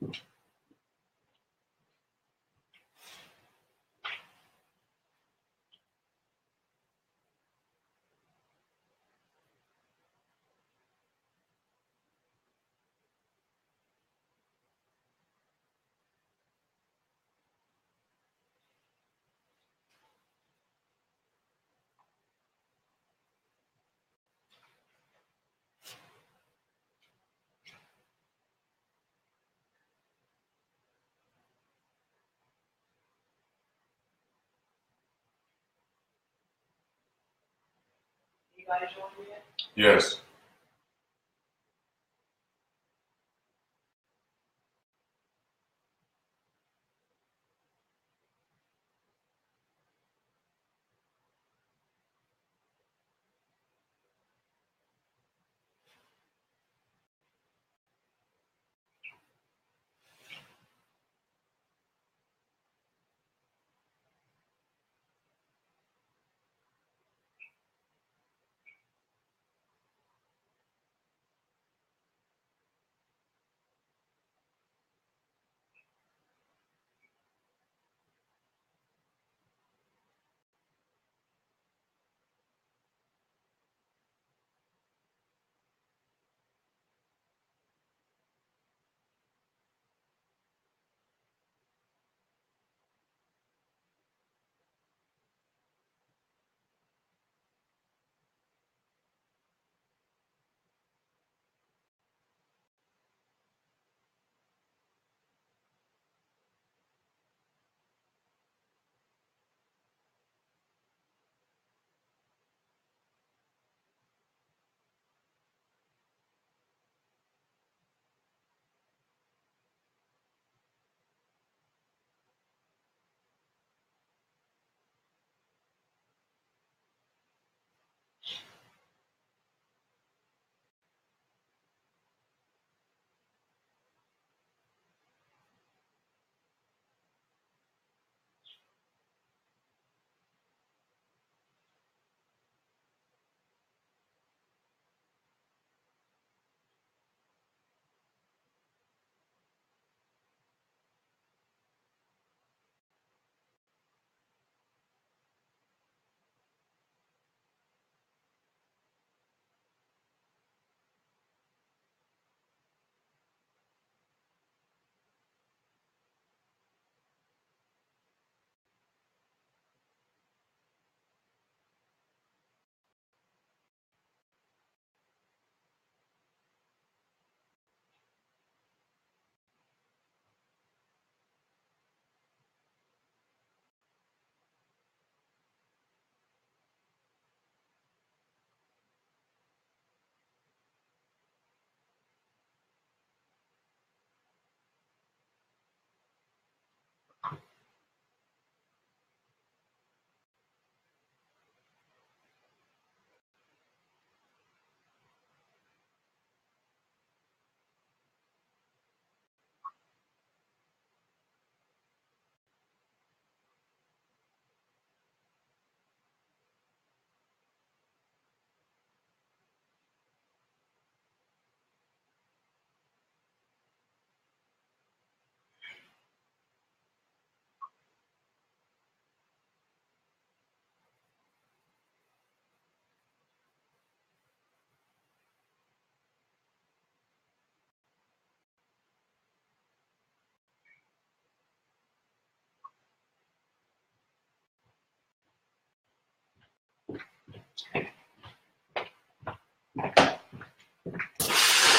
You guys join yet? Yes.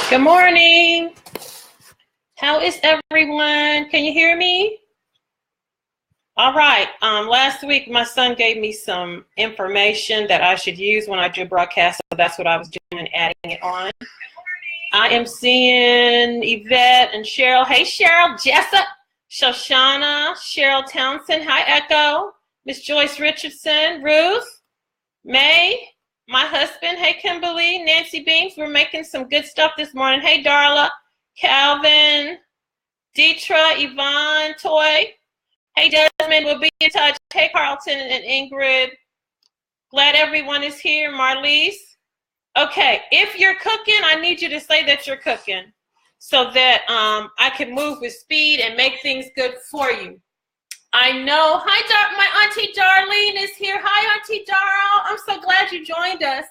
Good morning. How is everyone? Can you hear me? All right. Last week, my son gave me some information that I should use when I do broadcast, so that's what I was doing, adding it on. I am seeing Yvette and Cheryl. Hey, Cheryl, Jessup, Shoshana, Cheryl Townsend. Hi, Echo. Miss Joyce Richardson, Ruth, May, my husband. Hey, Kimberly, Nancy Beams. We're making some good stuff this morning. Hey, Darla, Calvin, Deetra, Yvonne, Toy. Hey, Desmond, we'll be in touch. Hey, Carlton and Ingrid. Glad everyone is here. Marlise. Okay, if you're cooking, I need you to say that you're cooking. so that I can move with speed and make things good for you. I know. Hi, my Auntie Darlene is here. Hi, Auntie Darl. I'm so glad you joined us.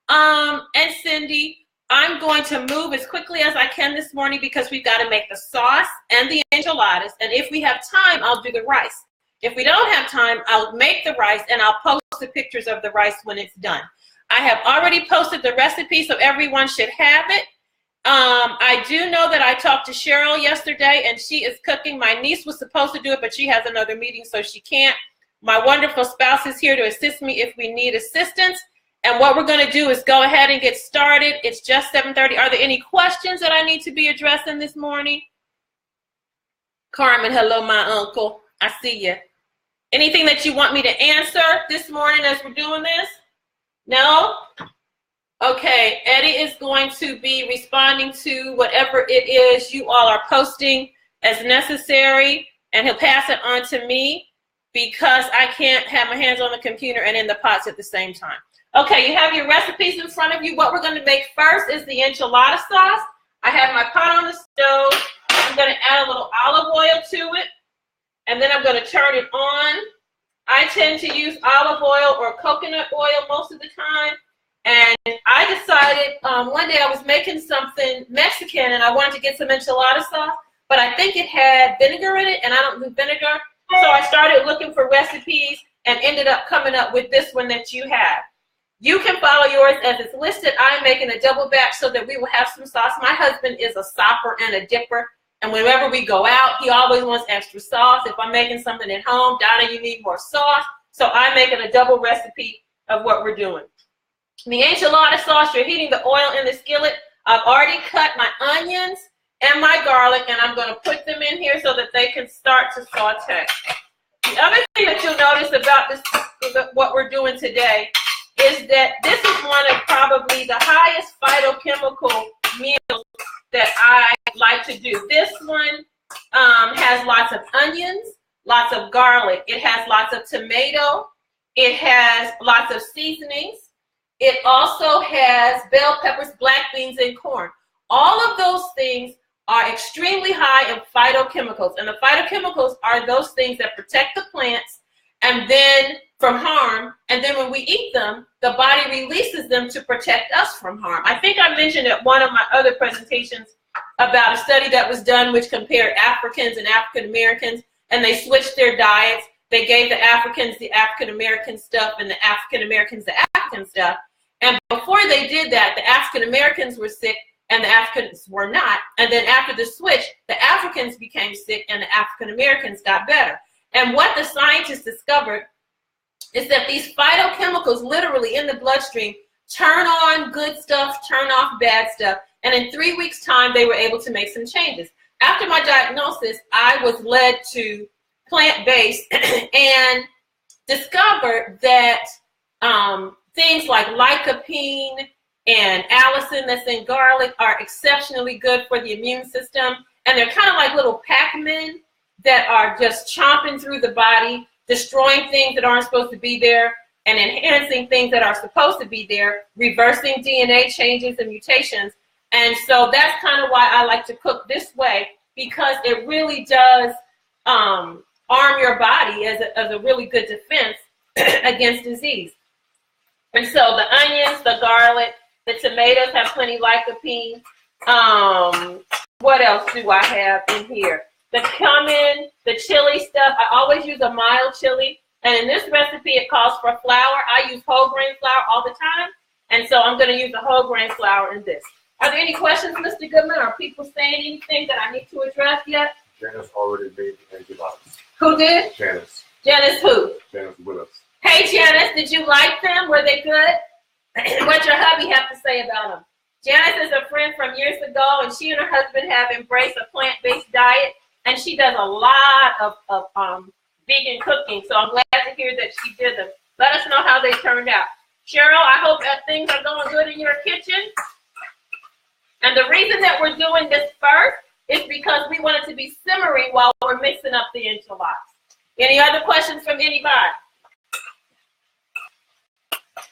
And Cindy, I'm going to move as quickly as I can this morning because we've got to make the sauce and the enchiladas. And if we have time, I'll do the rice. If we don't have time, I'll make the rice and I'll post the pictures of the rice when it's done. I have already posted the recipe, so everyone should have it. I do know that I talked to Cheryl yesterday and she is cooking. My niece was supposed to do it, but she has another meeting, so she can't. My wonderful spouse is here to assist me if we need assistance. And what we're going to do is go ahead and get started. It's just 7:30. Are there any questions that I need to be addressing this morning? Carmen, hello, my uncle. I see you. Anything that you want me to answer this morning as we're doing this? No? Okay, Eddie is going to be responding to whatever it is you all are posting as necessary, and he'll pass it on to me because I can't have my hands on the computer and in the pots at the same time. Okay, you have your recipes in front of you. What we're going to make first is the enchilada sauce. I have my pot on the stove. I'm going to add a little olive oil to it, and then I'm going to turn it on. I tend to use olive oil or coconut oil most of the time. And I decided one day I was making something Mexican and I wanted to get some enchilada sauce, but I think it had vinegar in it and I don't do vinegar. So I started looking for recipes and ended up coming up with this one that you have. You can follow yours as it's listed. I'm making a double batch so that we will have some sauce. My husband is a sopper and a dipper. And whenever we go out, he always wants extra sauce. If I'm making something at home, Donna, you need more sauce. So I'm making a double recipe of what we're doing. The enchilada sauce, you're heating the oil in the skillet. I've already cut my onions and my garlic, and I'm going to put them in here so that they can start to saute. The other thing that you'll notice about this, what we're doing today, is that this is one of probably the highest phytochemical meals that I like to do. This one has lots of onions, lots of garlic. It has lots of tomato. It has lots of seasonings. It also has bell peppers, black beans, and corn. All of those things are extremely high in phytochemicals. And the phytochemicals are those things that protect the plants and then from harm. And then when we eat them, the body releases them to protect us from harm. I think I mentioned at one of my other presentations about a study that was done which compared Africans and African Americans, and they switched their diets. They gave the Africans the African American stuff and the African Americans the African stuff. And before they did that, the African Americans were sick and the Africans were not. And then after the switch, the Africans became sick and the African Americans got better. And what the scientists discovered is that these phytochemicals literally in the bloodstream turn on good stuff, turn off bad stuff. And in 3 weeks' time, they were able to make some changes. After my diagnosis, I was led to plant-based and discovered that things like lycopene and allicin that's in garlic are exceptionally good for the immune system. And they're kind of like little Pac-Men that are just chomping through the body, destroying things that aren't supposed to be there and enhancing things that are supposed to be there, reversing DNA changes and mutations. And so that's kind of why I like to cook this way, because it really does arm your body as a really good defense against disease. And so the onions, the garlic, the tomatoes have plenty of lycopene. What else do I have in here? The cumin, the chili stuff. I always use a mild chili. And in this recipe, it calls for flour. I use whole grain flour all the time. And so I'm going to use a whole grain flour in this. Are there any questions, Mr. Goodman? Are people saying anything that I need to address yet? Janice already made the enchiladas. Who did? Janice. Janice who? Janice with us. Hey, Janice, did you like them? Were they good? What your hubby have to say about them? Janice is a friend from years ago, and she and her husband have embraced a plant-based diet, and she does a lot of vegan cooking, so I'm glad to hear that she did them. Let us know how they turned out. Cheryl, I hope that things are going good in your kitchen. And the reason that we're doing this first is because we want it to be simmering while we're mixing up the enchiladas. Any other questions from anybody?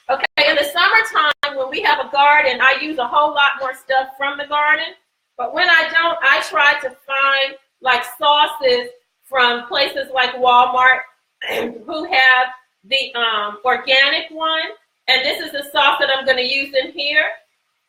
Okay, in the summertime, when we have a garden, I use a whole lot more stuff from the garden. But when I don't, I try to find like sauces from places like Walmart who have the organic one. And this is the sauce that I'm going to use in here.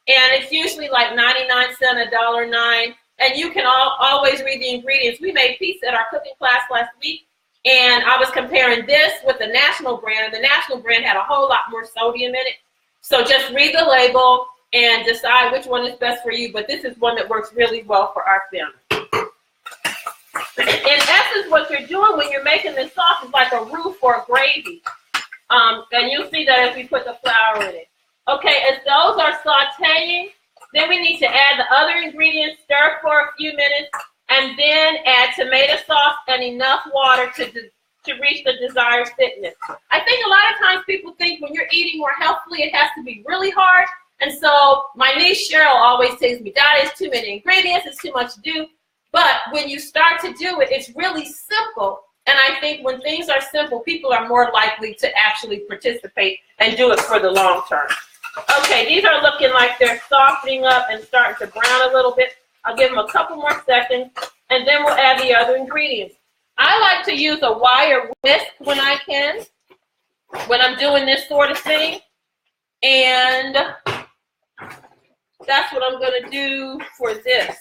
And it's usually like 99 cents, $1.09. And you can always read the ingredients. We made pizza at our cooking class last week. And I was comparing this with the national brand. The national brand had a whole lot more sodium in it. So just read the label and decide which one is best for you. But this is one that works really well for our family. In essence, what you're doing when you're making this sauce is like a roux for a gravy. And you'll see that as we put the flour in it. Okay, as those are sauteing, then we need to add the other ingredients, stir for a few minutes, and then add tomato sauce and enough water to reach the desired thickness. I think a lot of times people think when you're eating more healthfully, it has to be really hard. And so my niece Cheryl always tells me, that is too many ingredients, it's too much to do. But when you start to do it, it's really simple. And I think when things are simple, people are more likely to actually participate and do it for the long term. Okay, these are looking like they're softening up and starting to brown a little bit. I'll give them a couple more seconds, and then we'll add the other ingredients. I like to use a wire whisk when I can, when I'm doing this sort of thing. And that's what I'm going to do for this,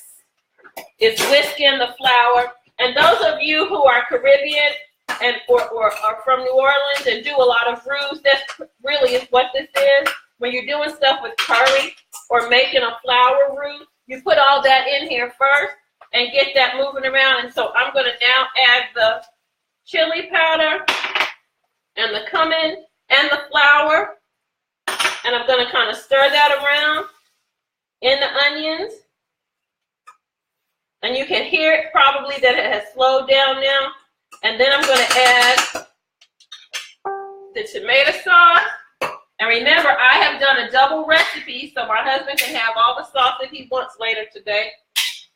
is whisk in the flour. And those of you who are Caribbean and or are from New Orleans and do a lot of roux, that's really is what this is. When you're doing stuff with curry or making a flour roux, you put all that in here first and get that moving around. And so I'm going to now add the chili powder and the cumin and the flour. And I'm going to kind of stir that around in the onions. And you can hear it probably that it has slowed down now. And then I'm going to add the tomato sauce. And remember, I have done a double recipe so my husband can have all the sauce that he wants later today.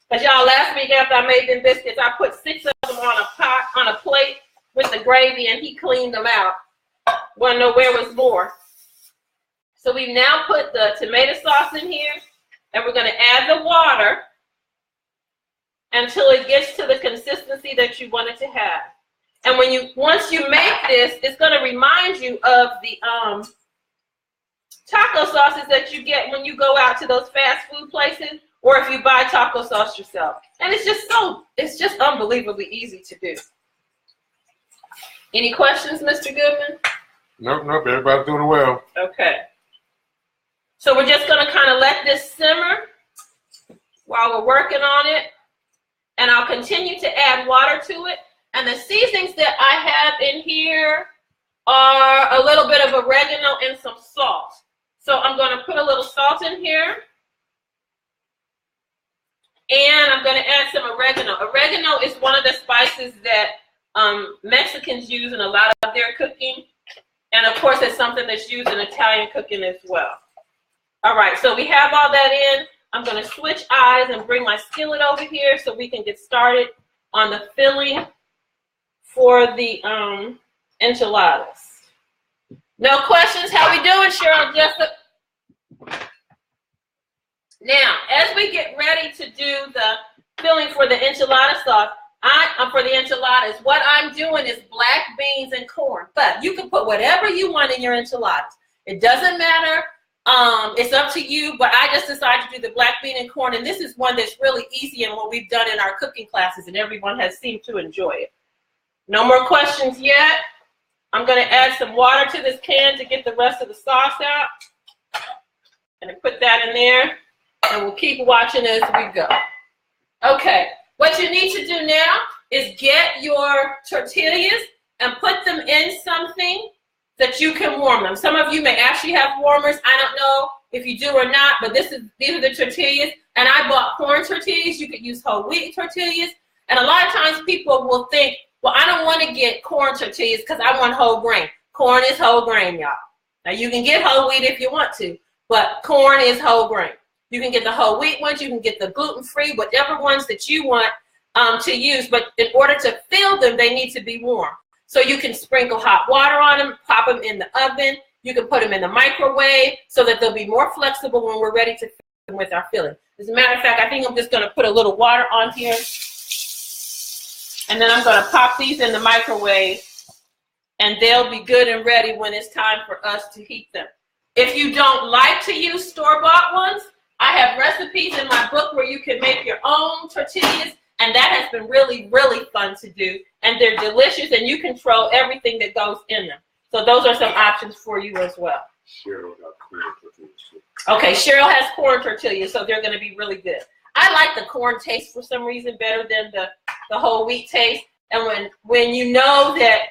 Because y'all, last week after I made them biscuits, I put 6 of them on a plate with the gravy, and he cleaned them out. Want to know where was more? So we've now put the tomato sauce in here, and we're going to add the water until it gets to the consistency that you want it to have. And once you make this, it's going to remind you of the taco sauces that you get when you go out to those fast food places, or if you buy taco sauce yourself. And it's just unbelievably easy to do. Any questions, Mr. Goodman? Nope, everybody's doing well. Okay. So we're just going to kind of let this simmer while we're working on it. And I'll continue to add water to it. And the seasonings that I have in here are a little bit of oregano and some salt. So I'm going to put a little salt in here. And I'm going to add some oregano. Oregano is one of the spices that Mexicans use in a lot of their cooking. And of course, it's something that's used in Italian cooking as well. All right, so we have all that in. I'm going to switch eyes and bring my skillet over here so we can get started on the filling for the enchiladas. No questions? How we doing, Cheryl, Jessica? Now, as we get ready to do the filling for the enchilada sauce, for the enchiladas, what I'm doing is black beans and corn. But you can put whatever you want in your enchiladas. It doesn't matter. It's up to you, but I just decided to do the black bean and corn, and this is one that's really easy and what we've done in our cooking classes, and everyone has seemed to enjoy it. No more questions yet. I'm going to add some water to this can to get the rest of the sauce out, and put that in there, and we'll keep watching as we go. Okay, what you need to do now is get your tortillas and put them in something that you can warm them. Some of you may actually have warmers. I don't know if you do or not, but these are the tortillas. And I bought corn tortillas. You could use whole wheat tortillas. And a lot of times people will think, well, I don't want to get corn tortillas because I want whole grain. Corn is whole grain, y'all. Now, you can get whole wheat if you want to, but corn is whole grain. You can get the whole wheat ones. You can get the gluten-free, whatever ones that you want to use. But in order to fill them, they need to be warm. So you can sprinkle hot water on them, pop them in the oven. You can put them in the microwave so that they'll be more flexible when we're ready to with our filling. As a matter of fact, I think I'm just going to put a little water on here. And then I'm going to pop these in the microwave. And they'll be good and ready when it's time for us to heat them. If you don't like to use store-bought ones, I have recipes in my book where you can make your own tortillas. And that has been really, really fun to do. And they're delicious, and you control everything that goes in them. So those are some options for you as well. Cheryl got corn tortillas. Okay, Cheryl has corn tortillas, so they're going to be really good. I like the corn taste for some reason better than the whole wheat taste. And when you know that,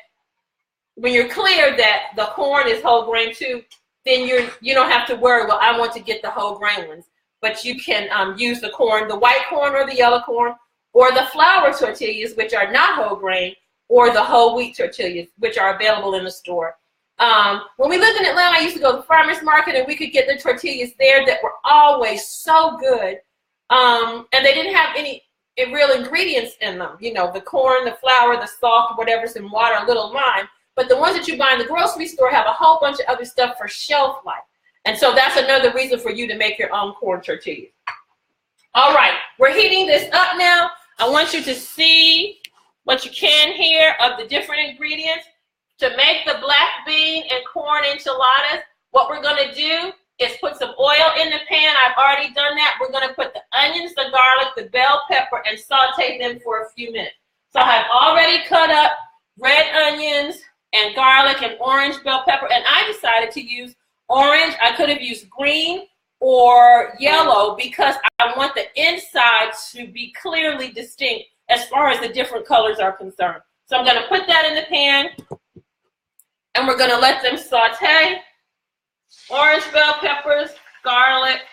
when you're clear that the corn is whole grain too, then you don't have to worry, well, I want to get the whole grain ones. But you can use the corn, the white corn or the yellow corn, or the flour tortillas, which are not whole grain, or the whole wheat tortillas, which are available in the store. When we lived in Atlanta, I used to go to the farmer's market, and we could get the tortillas there that were always so good. And they didn't have any real ingredients in them. You know, the corn, the flour, the salt, whatever, some water, a little lime. But the ones that you buy in the grocery store have a whole bunch of other stuff for shelf life. And so that's another reason for you to make your own corn tortillas. All right, we're heating this up now. I want you to see what you can here of the different ingredients. To make the black bean and corn enchiladas, what we're going to do is put some oil in the pan. I've already done that. We're going to put the onions, the garlic, the bell pepper, and saute them for a few minutes. So I've already cut up red onions and garlic and orange bell pepper, and I decided to use orange. I could have used green or yellow because I want the inside to be clearly distinct as far as the different colors are concerned. So I'm going to put that in the pan, and we're going to let them saute. Orange bell peppers, garlic,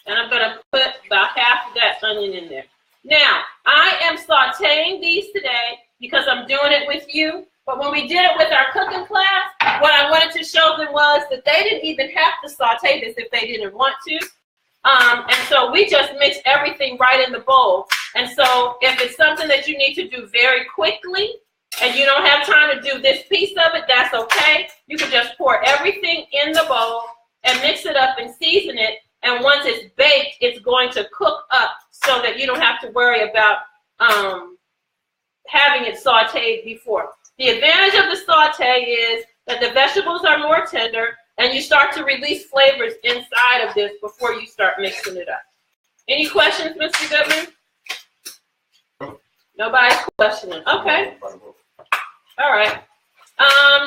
and I'm going to put about half of that onion in there. Now, I am sauteing these today because I'm doing it with you. But when we did it with our cooking class, what I wanted to show them was that they didn't even have to saute this if they didn't want to. And so we just mix everything right in the bowl. And so if it's something that you need to do very quickly and you don't have time to do this piece of it, that's okay. You can just pour everything in the bowl and mix it up and season it. And once it's baked, it's going to cook up so that you don't have to worry about having it sauteed before. The advantage of the saute is that the vegetables are more tender and you start to release flavors inside of this before you start mixing it up. Any questions, Mr. Goodman? Nobody's questioning. Okay. All right.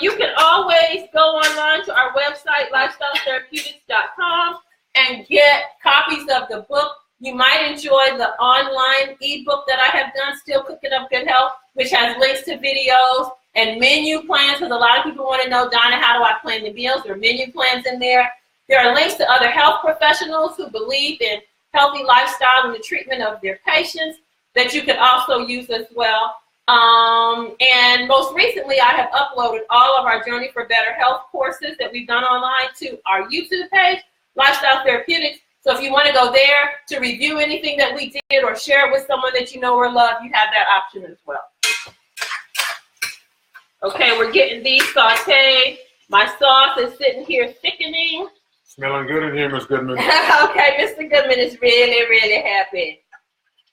You can always go online to our website, lifestyletherapeutics.com, and get copies of the book. You might enjoy the online ebook that I have done, Still Cooking Up Good Health, which has links to videos and menu plans, because a lot of people want to know, Donna, how do I plan the meals? There are menu plans in there. There are links to other health professionals who believe in healthy lifestyle and the treatment of their patients that you can also use as well. And most recently, I have uploaded all of our Journey for Better Health courses that we've done online to our YouTube page, Lifestyle Therapeutics. So if you want to go there to review anything that we did or share it with someone that you know or love, you have that option as well. Okay, we're getting these sauteed. My sauce is sitting here thickening. Smelling good in here, Miss Goodman. Okay, Mr. Goodman is really, really happy.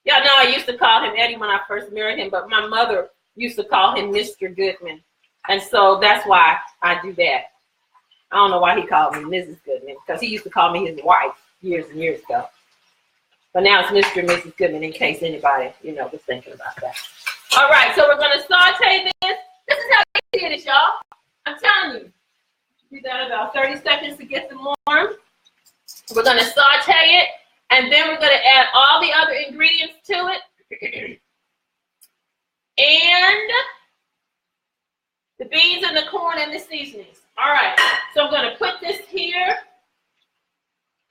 Y'all know I used to call him Eddie when I first married him, but my mother used to call him Mr. Goodman. And so that's why I do that. I don't know why he called me Mrs. Goodman, because he used to call me his wife years and years ago. But now it's Mr. and Mrs. Goodman, in case anybody, was thinking about that. All right, so we're going to saute this. This is how you did it, y'all. I'm telling you. Do that about 30 seconds to get them warm. We're going to saute it, and then we're going to add all the other ingredients to it. And the beans and the corn and the seasonings. All right, so I'm going to put this here.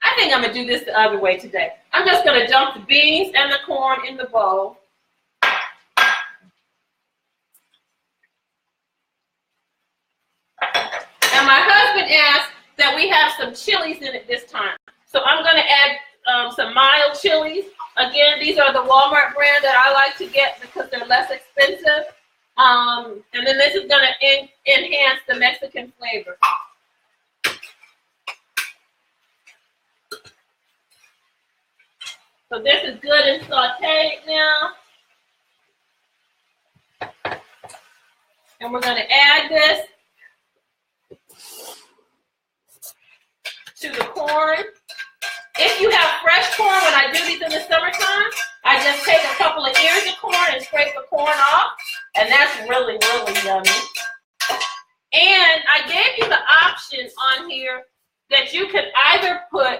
I think I'm going to do this the other way today. I'm just going to dump the beans and the corn in the bowl. And my husband asked that we have some chilies in it this time. So I'm going to add some mild chilies. Again, these are the Walmart brand that I like to get because they're less expensive. And then this is going to enhance the Mexican flavor. So this is good and sauteed now. And we're going to add this to the corn. If you have fresh corn, when I do these in the summertime, I just take a couple of ears of corn and scrape the corn off. And that's really, really yummy. And I gave you the option on here that you could either put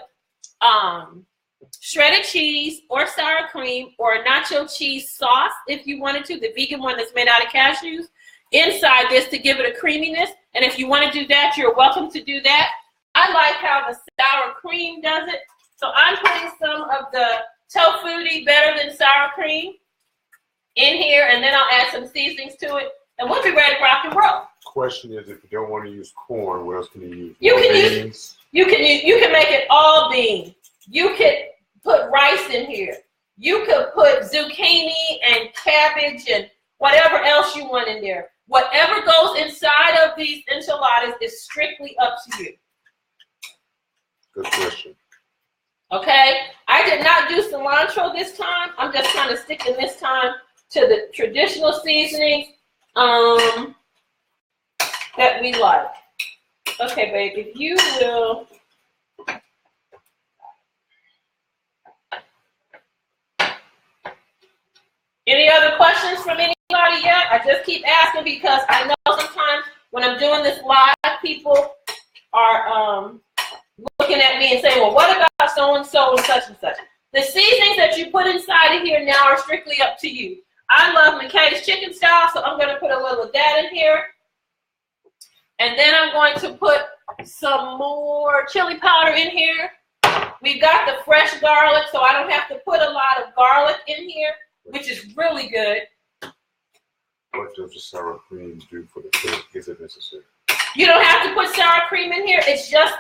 shredded cheese or sour cream or nacho cheese sauce if you wanted to, the vegan one that's made out of cashews, inside this to give it a creaminess. And if you want to do that, you're welcome to do that. I like how the sour cream does it. So I'm putting some of the tofu better than sour cream in here, and then I'll add some seasonings to it, and we'll be ready to rock and roll. Question is, if you don't want to use corn, what else can you use? You can make it all beans. You could put rice in here. You could put zucchini and cabbage and whatever else you want in there. Whatever goes inside of these enchiladas is strictly up to you. Good question. Okay, I did not do cilantro this time. I'm just kind of sticking this time to the traditional seasonings that we like. Okay, babe, if you will. Any other questions from anybody yet? I just keep asking because I know sometimes when I'm doing this live, people are looking at me and saying, well, what about so-and-so and such and such? The seasonings that you put inside of here now are strictly up to you. I love McKay's chicken style, so I'm going to put a little of that in here. And then I'm going to put some more chili powder in here. We've got the fresh garlic, so I don't have to put a lot of garlic in here, which is really good. What does the sour cream do for the cake? Is it necessary? You don't have to put sour cream in here. It's just,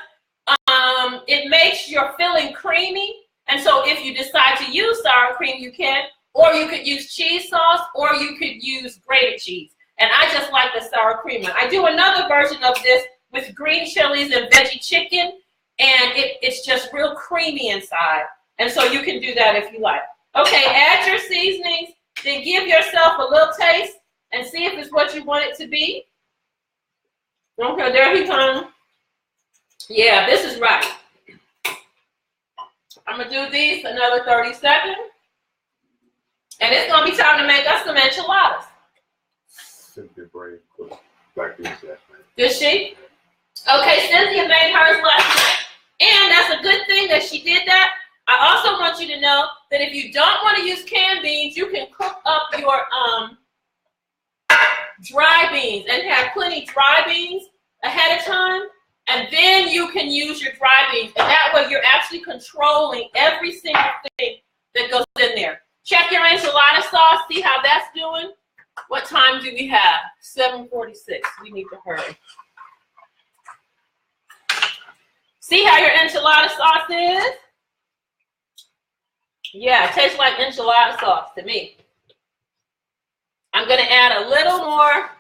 it makes your filling creamy. And so if you decide to use sour cream, you can. Or you could use cheese sauce, or you could use grated cheese. And I just like the sour cream one. I do another version of this with green chilies and veggie chicken, and it's just real creamy inside. And so you can do that if you like. Okay, add your seasonings, then give yourself a little taste and see if it's what you want it to be. Okay, there he comes. Yeah, this is right. I'm going to do these another 30 seconds. And it's going to be time to make us some enchiladas. Cynthia Brain cooked black beans last night. Did she? Okay, Cynthia made hers last night. And that's a good thing that she did that. I also want you to know that if you don't want to use canned beans, you can cook up your dry beans and have plenty dry beans ahead of time. And then you can use your dry beans. And that way you're actually controlling every single thing that goes in there. Check your enchilada sauce, see how that's doing. What time do we have? 7:46. We need to hurry. See how your enchilada sauce is? Yeah, it tastes like enchilada sauce to me. I'm going to add a little more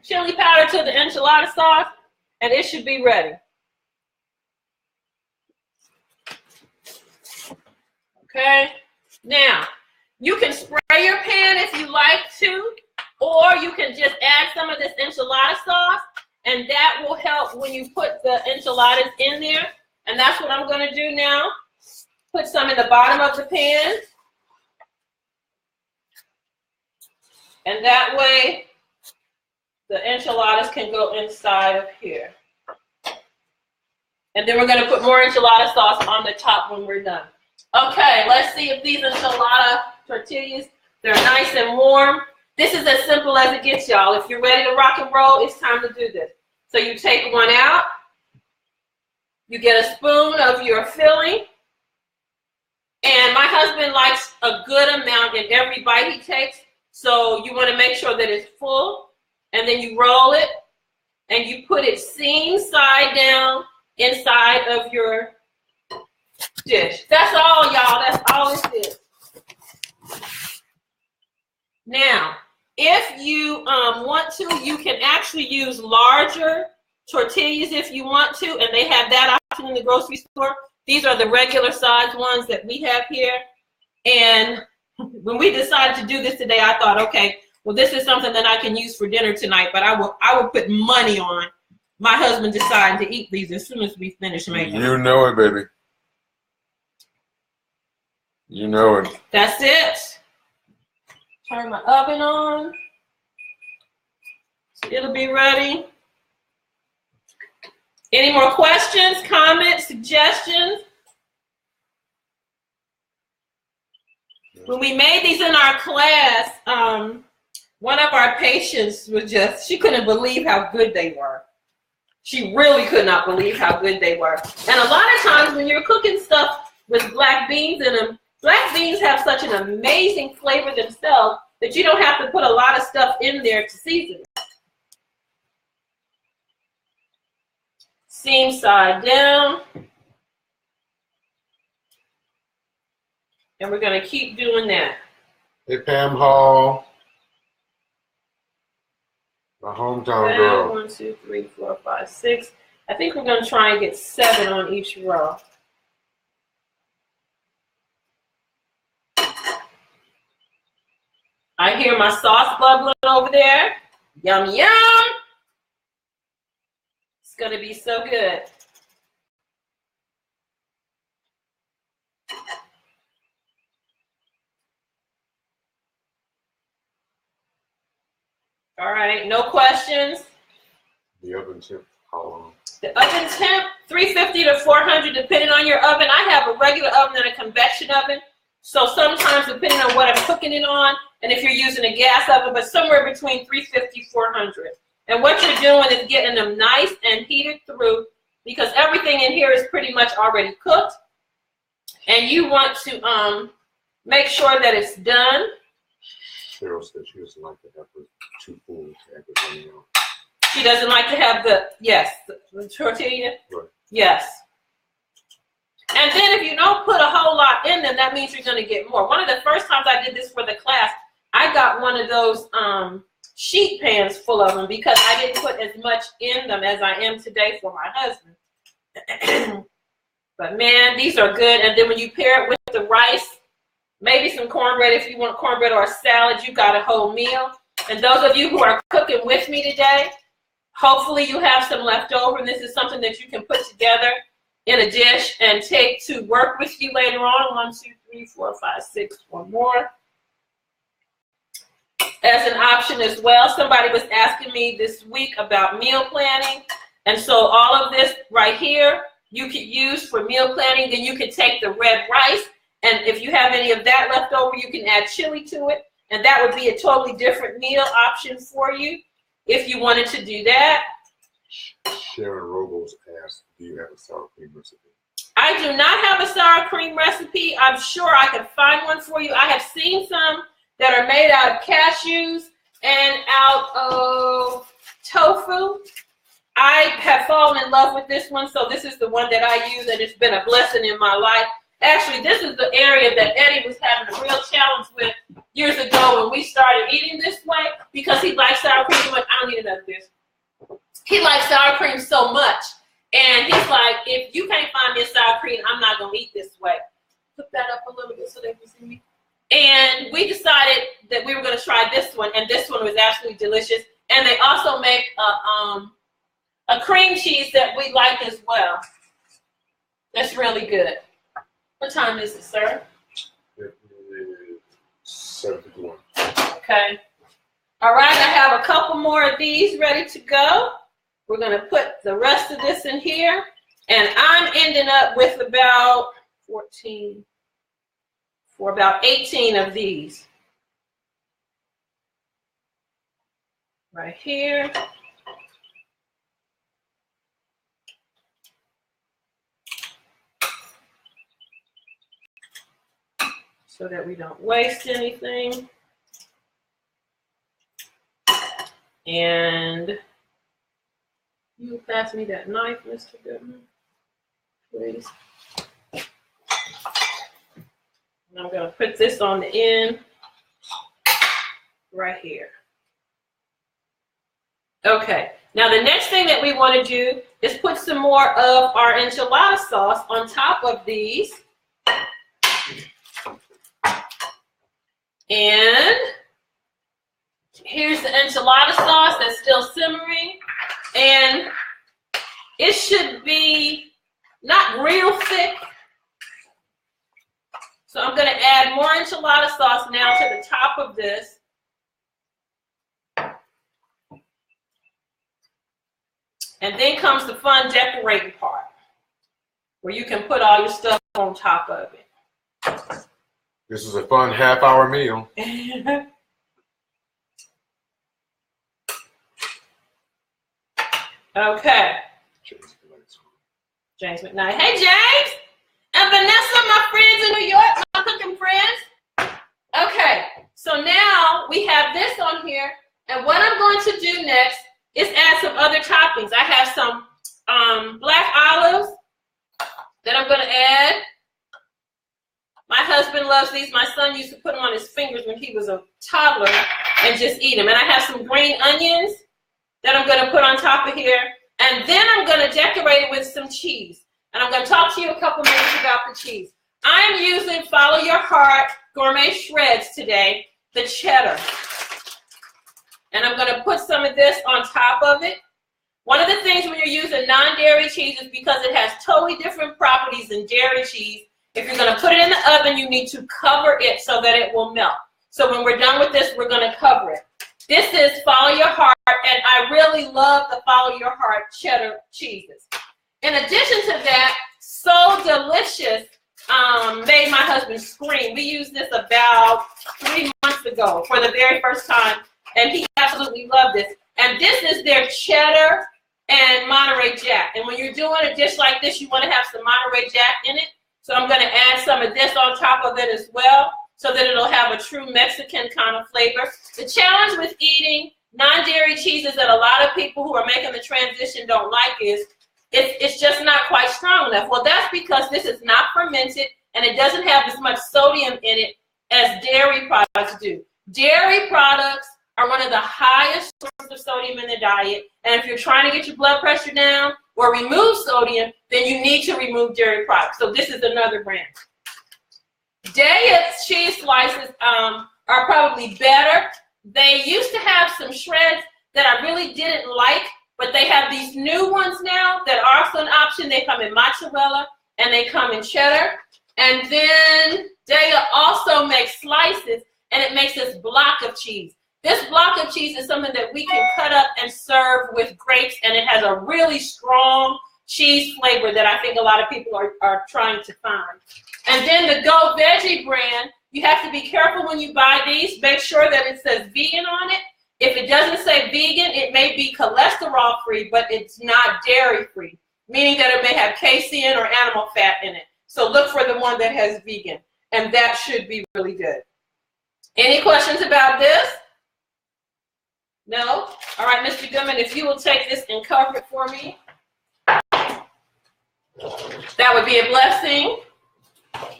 chili powder to the enchilada sauce, and it should be ready. Okay, now you can spray your pan if you like to, or you can just add some of this enchilada sauce, and that will help when you put the enchiladas in there. And that's what I'm going to do now. Put some in the bottom of the pan. And that way, the enchiladas can go inside of here. And then we're going to put more enchilada sauce on the top when we're done. Okay, let's see if these enchilada tortillas, they're nice and warm. This is as simple as it gets, y'all. If you're ready to rock and roll, it's time to do this. So you take one out. You get a spoon of your filling. And my husband likes a good amount in every bite he takes. So you want to make sure that it's full. And then you roll it. And you put it seam side down inside of your dish. That's all, y'all. That's all it is. Now, if you want to, you can actually use larger tortillas if you want to, and they have that option in the grocery store. These are the regular size ones that we have here. And when we decided to do this today, I thought, okay, well, this is something that I can use for dinner tonight, but I will put money on my husband deciding to eat these as soon as we finish making them. You know it, baby. You know it. That's it. Turn my oven on. So it'll be ready. Any more questions, comments, suggestions? When we made these in our class, one of our patients she couldn't believe how good they were. She really could not believe how good they were. And a lot of times when you're cooking stuff with black beans in them, black beans have such an amazing flavor themselves that you don't have to put a lot of stuff in there to season it. Seam side down. And we're going to keep doing that. Hey, Pam Hall. My hometown girl. 1, 2, 3, 4, 5, 6. I think we're going to try and get 7 on each row. I hear my sauce bubbling over there. Yum, yum. It's going to be so good. All right, no questions. The oven temp, how long? The oven temp, 350 to 400, depending on your oven. I have a regular oven and a convection oven. So sometimes, depending on what I'm cooking it on, and if you're using a gas oven, but somewhere between 350, 400. And what you're doing is getting them nice and heated through, because everything in here is pretty much already cooked. And you want to make sure that it's done. Cheryl said she doesn't like to have the too full to have everything else. She doesn't like to have the tortilla? Right. Yes. And then if you don't put a whole lot in them, that means you're going to get more. One of the first times I did this for the class, I got one of those sheet pans full of them because I didn't put as much in them as I am today for my husband. But man, these are good. And then when you pair it with the rice, maybe some cornbread if you want cornbread or a salad, you got a whole meal. And those of you who are cooking with me today, hopefully you have some left over, and this is something that you can put together in a dish and take to work with you later on. 1, 2, 3, 4, 5, 6, 1 more. As an option as well. Somebody was asking me this week about meal planning. And so all of this right here, you could use for meal planning. Then you can take the red rice, and if you have any of that left over, you can add chili to it. And that would be a totally different meal option for you if you wanted to do that. Sharon Robles asked, do you have a sour cream recipe? I do not have a sour cream recipe. I'm sure I could find one for you. I have seen some that are made out of cashews and out of tofu. I have fallen in love with this one, so this is the one that I use, and it's been a blessing in my life. Actually, this is the area that Eddie was having a real challenge with years ago when we started eating this way, because he likes sour cream so much. I don't need another this. He likes sour cream so much, and he's like, if you can't find me a sour cream, I'm not going to eat this way. Put that up a little bit so they can see me. And we decided that we were going to try this one, and this one was absolutely delicious. And they also make a cream cheese that we like as well. That's really good. What time is it, sir? It is 7:51. Okay. All right, I have a couple more of these ready to go. We're going to put the rest of this in here. And I'm ending up with about 14, for about 18 of these. Right here. So that we don't waste anything. And you pass me that knife, Mr. Goodman, please. And I'm going to put this on the end right here. Okay, now the next thing that we want to do is put some more of our enchilada sauce on top of these. And here's the enchilada sauce that's still simmering. And it should be not real thick. So I'm going to add more enchilada sauce now to the top of this. And then comes the fun decorating part, where you can put all your stuff on top of it. This is a fun half-hour meal. Okay. James McKnight. Hey, James! And Vanessa, my friends in New York, my cooking friends. Okay, so now we have this on here, and what I'm going to do next is add some other toppings. I have some black olives that I'm going to add. My husband loves these. My son used to put them on his fingers when he was a toddler and just eat them. And I have some green onions that I'm going to put on top of here. And then I'm going to decorate it with some cheese. And I'm going to talk to you a couple minutes about the cheese. I'm using Follow Your Heart Gourmet Shreds today, the cheddar. And I'm going to put some of this on top of it. One of the things when you're using non-dairy cheese is because it has totally different properties than dairy cheese. If you're going to put it in the oven, you need to cover it so that it will melt. So when we're done with this, we're going to cover it. This is Follow Your Heart, and I really love the Follow Your Heart cheddar cheeses. In addition to that, So Delicious made my husband scream. We used this about 3 months ago for the very first time, and he absolutely loved this. And this is their cheddar and Monterey Jack. And when you're doing a dish like this, you want to have some Monterey Jack in it. So I'm going to add some of this on top of it as well, so that it'll have a true Mexican kind of flavor. The challenge with eating non-dairy cheeses that a lot of people who are making the transition don't like is it's just not quite strong enough. Well, that's because this is not fermented and it doesn't have as much sodium in it as dairy products do. Dairy products are one of the highest sources of sodium in the diet, and if you're trying to get your blood pressure down or remove sodium, then you need to remove dairy products. So this is another brand. Daiya's cheese slices are probably better. They used to have some shreds that I really didn't like, but they have these new ones now that are also an option. They come in mozzarella and they come in cheddar. And then Daiya also makes slices, and it makes this block of cheese. This block of cheese is something that we can cut up and serve with grapes, and it has a really strong cheese flavor that I think a lot of people are trying to find. And then the Go Veggie brand, you have to be careful when you buy these. Make sure that it says vegan on it. If it doesn't say vegan, it may be cholesterol-free, but it's not dairy-free, meaning that it may have casein or animal fat in it. So look for the one that has vegan, and that should be really good. Any questions about this? No? All right, Mr. Goodman, if you will take this and cover it for me, that would be a blessing.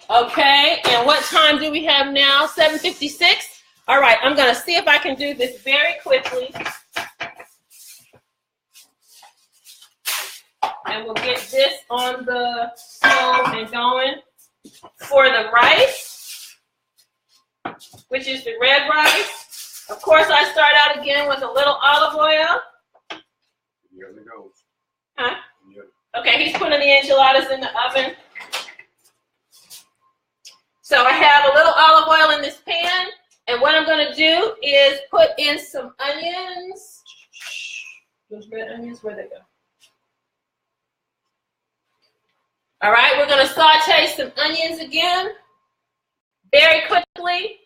Okay, and what time do we have now? 7:56? All right, I'm going to see if I can do this very quickly. And we'll get this on the stove and going. For the rice, which is the red rice, of course I start out again with a little olive oil. Huh? Okay, he's putting the enchiladas in the oven. So I have a little olive oil in this pan, and what I'm going to do is put in some onions. Those red onions, where'd they go? All right, we're going to saute some onions again, very quickly.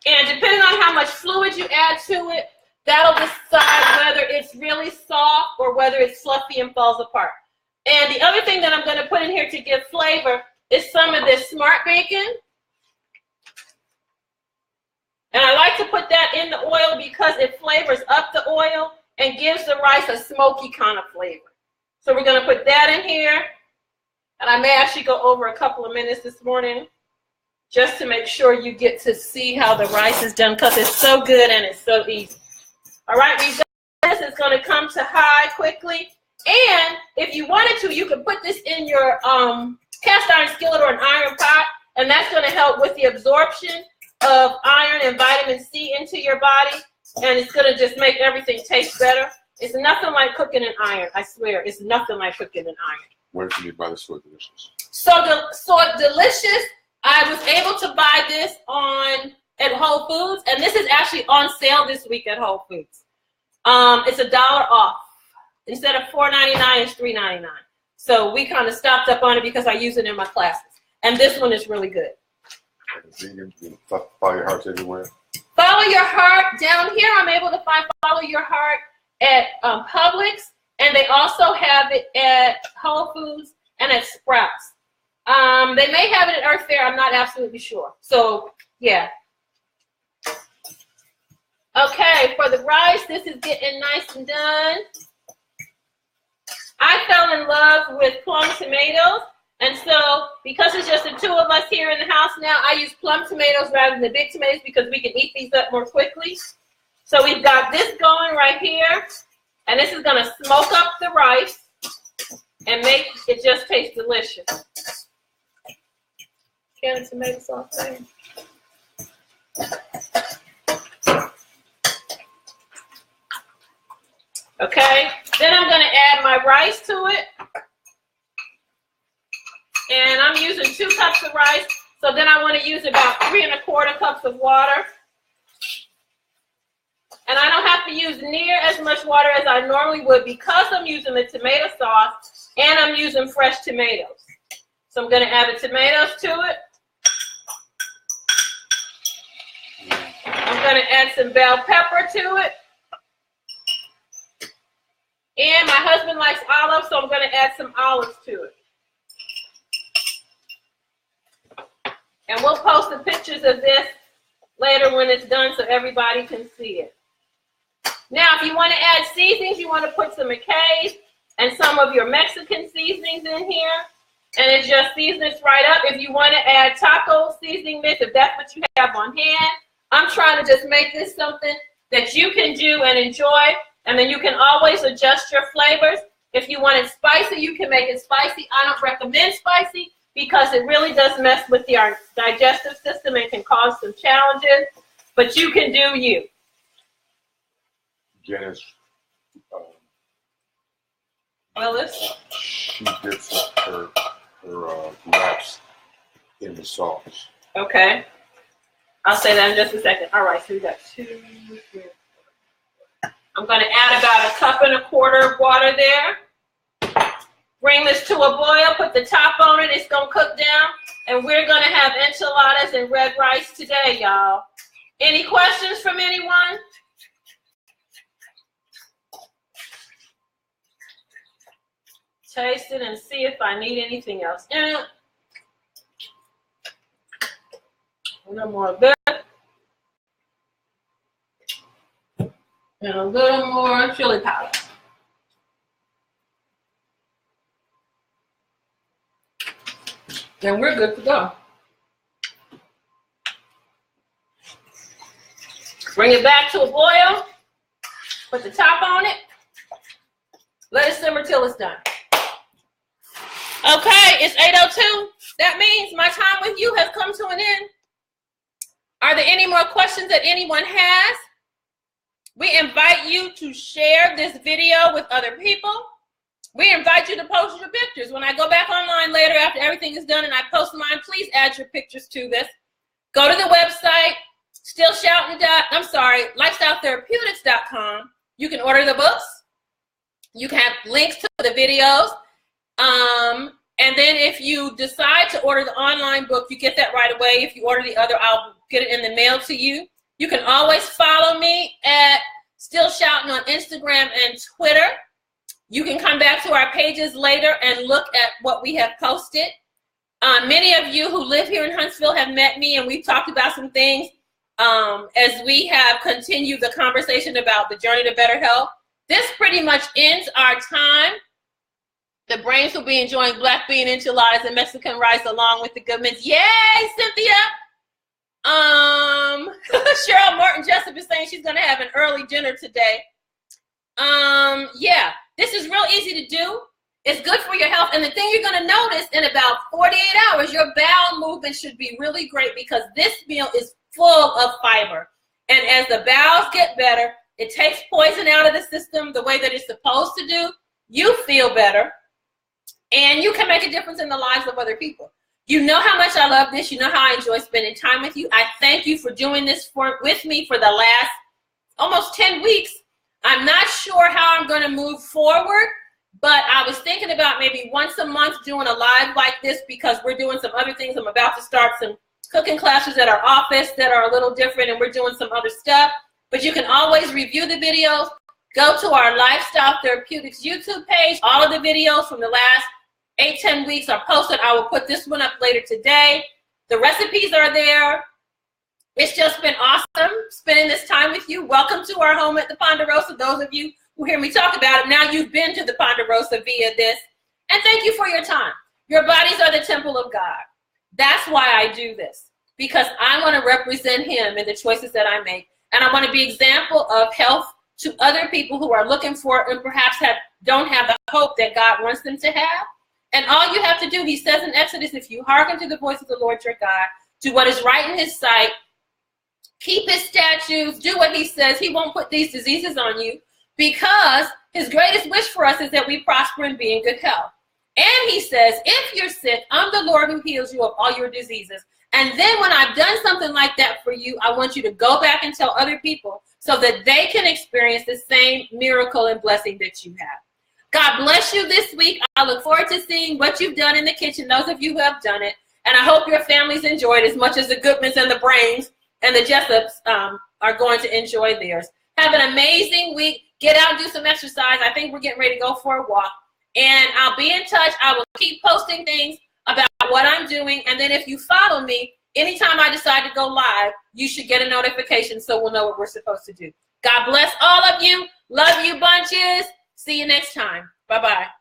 And depending on how much fluid you add to it, that'll decide whether it's really soft or whether it's fluffy and falls apart. And the other thing that I'm going to put in here to give flavor is some of this smart bacon. And I like to put that in the oil because it flavors up the oil and gives the rice a smoky kind of flavor. So we're going to put that in here. And I may actually go over a couple of minutes this morning just to make sure you get to see how the rice is done, because it's so good and it's so easy. All right, we got this. It's going to come to high quickly. And if you wanted to, you could put this in your cast iron skillet or an iron pot, and that's going to help with the absorption of iron and vitamin C into your body, and it's going to just make everything taste better. It's nothing like cooking in iron. I swear, it's nothing like cooking in iron. Where can you buy the Soy Delicious? So Delicious, I was able to buy this at Whole Foods, and this is actually on sale this week at Whole Foods. It's $1 off. Instead of $4.99, it's $3.99. So we kind of stocked up on it because I use it in my classes. And this one is really good. Vegan, you follow your heart everywhere. Follow your heart. Down here, I'm able to find Follow Your Heart at Publix, and they also have it at Whole Foods and at Sprouts. They may have it at Earth Fare. I'm not absolutely sure. So, yeah. Okay, for the rice, this is getting nice and done. I fell in love with plum tomatoes, and so because it's just the two of us here in the house now, I use plum tomatoes rather than the big tomatoes because we can eat these up more quickly. So we've got this going right here, and this is going to smoke up the rice and make it just taste delicious. Can of tomato sauce there. Okay, then I'm going to add my rice to it. And I'm using 2 cups of rice. So then I want to use about 3 1/4 cups of water. And I don't have to use near as much water as I normally would because I'm using the tomato sauce and I'm using fresh tomatoes. So I'm going to add the tomatoes to it. I'm going to add some bell pepper to it. And my husband likes olives, so I'm going to add some olives to it. And we'll post the pictures of this later when it's done so everybody can see it. Now, if you want to add seasonings, you want to put some McKay's and some of your Mexican seasonings in here. And it just seasons right up. If you want to add taco seasoning mix, if that's what you have on hand, I'm trying to just make this something that you can do and enjoy. And then you can always adjust your flavors. If you want it spicy, you can make it spicy. I don't recommend spicy because it really does mess with your digestive system and can cause some challenges. But you can do you. Janice, she dips up her wraps in the sauce. Okay. I'll say that in just a second. All right, so we got 2, 3. I'm going to add about 1 1/4 of water there. Bring this to a boil. Put the top on it. It's going to cook down. And we're going to have enchiladas and red rice today, y'all. Any questions from anyone? Taste it and see if I need anything else in it. A little more of this. And a little more chili powder. Then we're good to go. Bring it back to a boil. Put the top on it. Let it simmer till it's done. Okay, it's 8:02. That means my time with you has come to an end. Are there any more questions that anyone has? We invite you to share this video with other people. We invite you to post your pictures. When I go back online later after everything is done and I post mine, please add your pictures to this. Go to the website, lifestyletherapeutics.com. You can order the books. You can have links to the videos. And then if you decide to order the online book, you get that right away. If you order the other, I'll get it in the mail to you. You can always follow me at Still Shouting on Instagram and Twitter. You can come back to our pages later and look at what we have posted. Many of you who live here in Huntsville have met me, and we've talked about some things as we have continued the conversation about the journey to better health. This pretty much ends our time. The brains will be enjoying black bean enchiladas and Mexican rice along with the goodmans. Yay, Cynthia! Cheryl Martin Jessup is saying she's going to have an early dinner today. Yeah, this is real easy to do. It's good for your health. And the thing you're going to notice in about 48 hours, your bowel movement should be really great because this meal is full of fiber. And as the bowels get better, it takes poison out of the system the way that it's supposed to do. You feel better. And you can make a difference in the lives of other people. You know how much I love this. You know how I enjoy spending time with you. I thank you for doing this with me for the last almost 10 weeks. I'm not sure how I'm going to move forward, but I was thinking about maybe once a month doing a live like this because we're doing some other things. I'm about to start some cooking classes at our office that are a little different, and we're doing some other stuff. But you can always review the videos. Go to our Lifestyle Therapeutics YouTube page. All of the videos from the last 8-10 weeks are posted. I will put this one up later today. The recipes are there. It's just been awesome spending this time with you. Welcome to our home at the Ponderosa. Those of you who hear me talk about it, now you've been to the Ponderosa via this. And thank you for your time. Your bodies are the temple of God. That's why I do this, because I want to represent him in the choices that I make. And I want to be an example of health to other people who are looking for it and perhaps don't have the hope that God wants them to have. And all you have to do, he says in Exodus, if you hearken to the voice of the Lord your God, do what is right in his sight, keep his statutes, do what he says, he won't put these diseases on you, because his greatest wish for us is that we prosper and be in good health. And he says, if you're sick, I'm the Lord who heals you of all your diseases. And then when I've done something like that for you, I want you to go back and tell other people so that they can experience the same miracle and blessing that you have. God bless you this week. I look forward to seeing what you've done in the kitchen, those of you who have done it. And I hope your families enjoyed as much as the Goodmans and the Brains and the Jessups are going to enjoy theirs. Have an amazing week. Get out and do some exercise. I think we're getting ready to go for a walk. And I'll be in touch. I will keep posting things about what I'm doing. And then if you follow me, anytime I decide to go live, you should get a notification so we'll know what we're supposed to do. God bless all of you. Love you bunches. See you next time. Bye-bye.